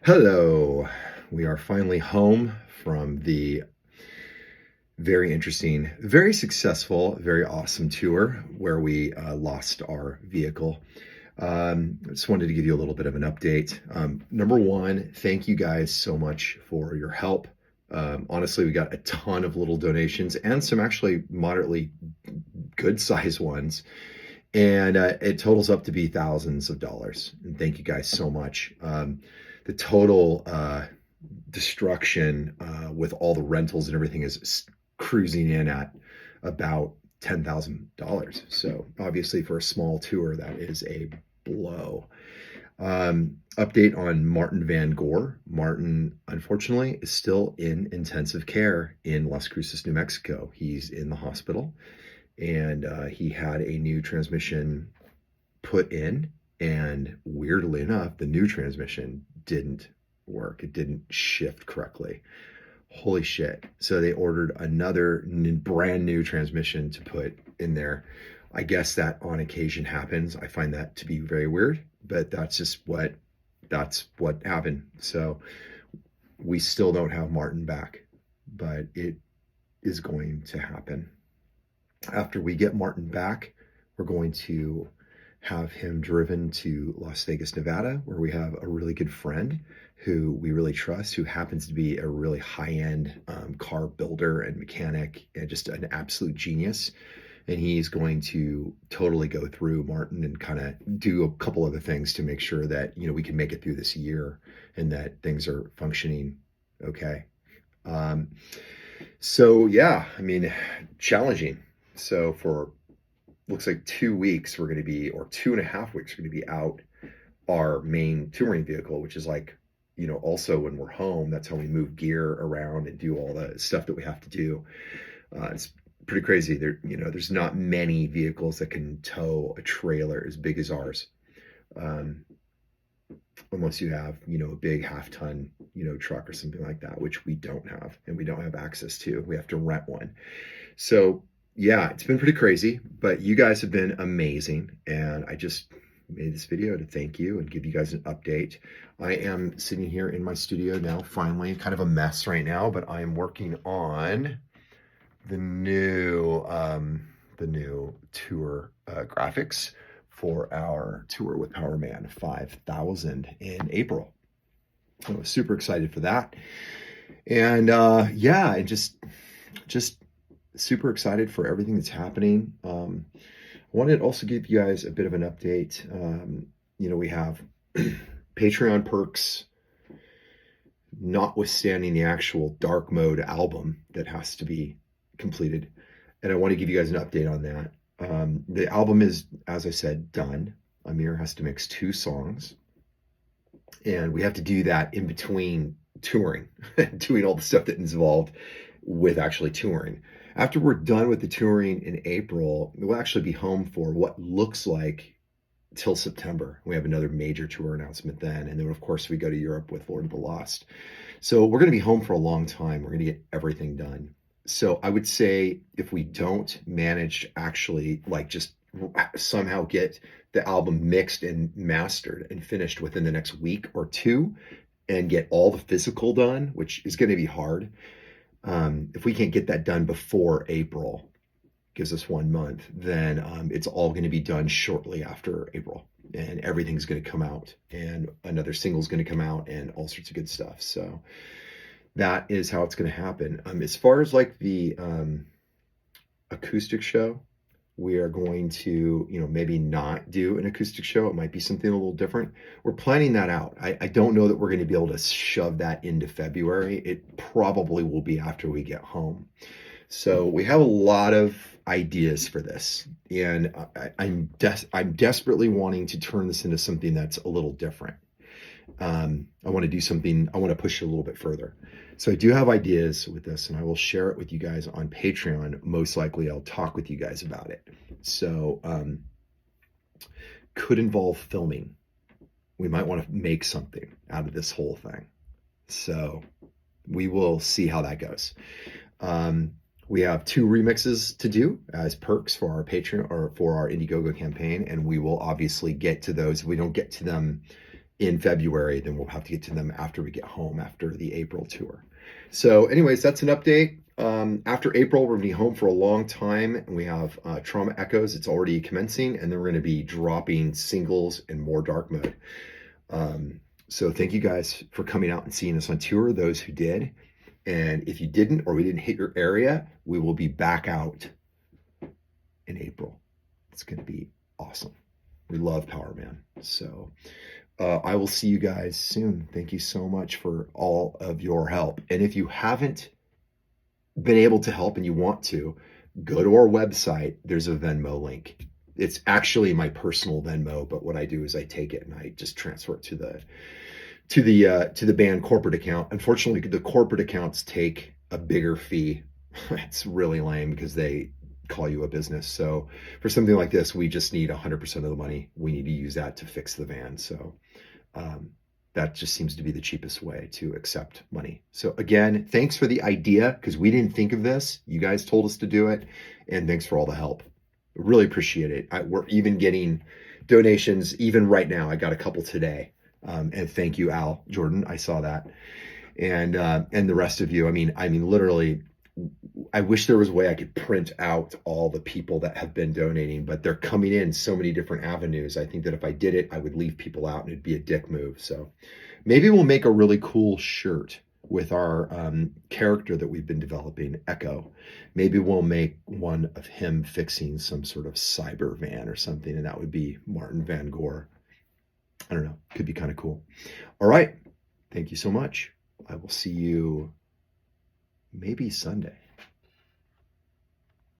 Hello. We are finally home from the very interesting, very successful, very awesome tour where we lost our vehicle. I just wanted to give you a little bit of an update. Number one, thank you guys so much for your help. Honestly, we got a ton of little donations and some actually moderately good size ones. And it totals up to be thousands of dollars. And thank you guys so much. The total destruction with all the rentals and everything is cruising in at about $10,000. So obviously for a small tour, that is a blow. Update on Martin Van Gore. Martin, unfortunately, is still in intensive care in Las Cruces, New Mexico. He's in the hospital, and he had a new transmission put in, and weirdly enough, the new transmission didn't work. It didn't shift correctly. Holy shit. So they ordered another brand new transmission to put in there. I guess that on occasion happens. I find that to be very weird, but that's what happened. So we still don't have Martin back, but it is going to happen. After we get Martin back, we're going to have him driven to Las Vegas, Nevada, where we have a really good friend who we really trust, who happens to be a really high-end car builder and mechanic and just an absolute genius. And he's going to totally go through Martin and kind of do a couple other things to make sure that, we can make it through this year and that things are functioning okay. So yeah, challenging. So for looks like 2 weeks we're going to be, or 2.5 weeks we're going to be out our main touring vehicle, which is like, also when we're home, that's how we move gear around and do all the stuff that we have to do. It's pretty crazy. There's not many vehicles that can tow a trailer as big as ours. Unless you have, a big half-ton, truck or something like that, which we don't have, and we don't have access to. We have to rent one. So yeah, it's been pretty crazy, but you guys have been amazing, and I just made this video to thank you and give you guys an update. I am sitting here in my studio now, finally, kind of a mess right now, but I am working on the new tour graphics for our tour with Powerman 5000 in April. I was super excited for that. And yeah, and just super excited for everything that's happening. I wanted to also give you guys a bit of an update. We have Patreon perks, notwithstanding the actual dark mode album that has to be completed. And I want to give you guys an update on that. The album is, as I said, done. Amir has to mix 2 songs. And we have to do that in between touring, doing all the stuff that is involved with actually touring. After we're done with the touring in April, we'll actually be home for what looks like till September. We have another major tour announcement then. And then, of course, we go to Europe with Lord of the Lost. So we're going to be home for a long time. We're going to get everything done. So I would say if we don't manage to actually just somehow get the album mixed and mastered and finished within the next week or 2 and get all the physical done, which is going to be hard. If we can't get that done before April, gives us 1 month, then it's all going to be done shortly after April, and everything's going to come out, and another single's going to come out, and all sorts of good stuff. So that is how it's going to happen. As far as the acoustic show, we are going to, maybe not do an acoustic show. It might be something a little different. We're planning that out. I don't know that we're going to be able to shove that into February. It probably will be after we get home. So we have a lot of ideas for this, and I'm desperately wanting to turn this into something that's a little different. I want to do something, I want to push it a little bit further. So I do have ideas with this, and I will share it with you guys on Patreon. Most likely I'll talk with you guys about it. So could involve filming. We might want to make something out of this whole thing. So we will see how that goes. We have 2 remixes to do as perks for our Patreon or for our Indiegogo campaign, and we will obviously get to those. If we don't get to them in February, then we'll have to get to them after we get home after the April tour. So, anyways, that's an update. After April, we're going to be home for a long time, and we have Trauma Echoes. It's already commencing, and then we're going to be dropping singles and more dark mode. So thank you guys for coming out and seeing us on tour, those who did. And if you didn't, or we didn't hit your area, we will be back out in April. It's going to be awesome. We love Power Man. So I will see you guys soon. Thank you so much for all of your help. And if you haven't been able to help and you want to, go to our website. There's a Venmo link. It's actually my personal Venmo, but what I do is I take it and I just transfer it to the band corporate account. Unfortunately, the corporate accounts take a bigger fee. It's really lame because they call you a business. So for something like this, we just need 100% of the money. We need to use that to fix the van. So that just seems to be the cheapest way to accept money. So again, thanks for the idea, because we didn't think of this. You guys told us to do it, and thanks for all the help. Really appreciate it. We're even getting donations even right now. I got a couple today. And thank you, Al Jordan. I saw that. And the rest of you. I mean, literally, I wish there was a way I could print out all the people that have been donating, but they're coming in so many different avenues. I think that if I did it, I would leave people out and it'd be a dick move. So maybe we'll make a really cool shirt with our character that we've been developing, Echo. Maybe we'll make one of him fixing some sort of cyber van or something, and that would be Martin Van Gore. I don't know. Could be kind of cool. All right. Thank you so much. I will see you maybe Sunday.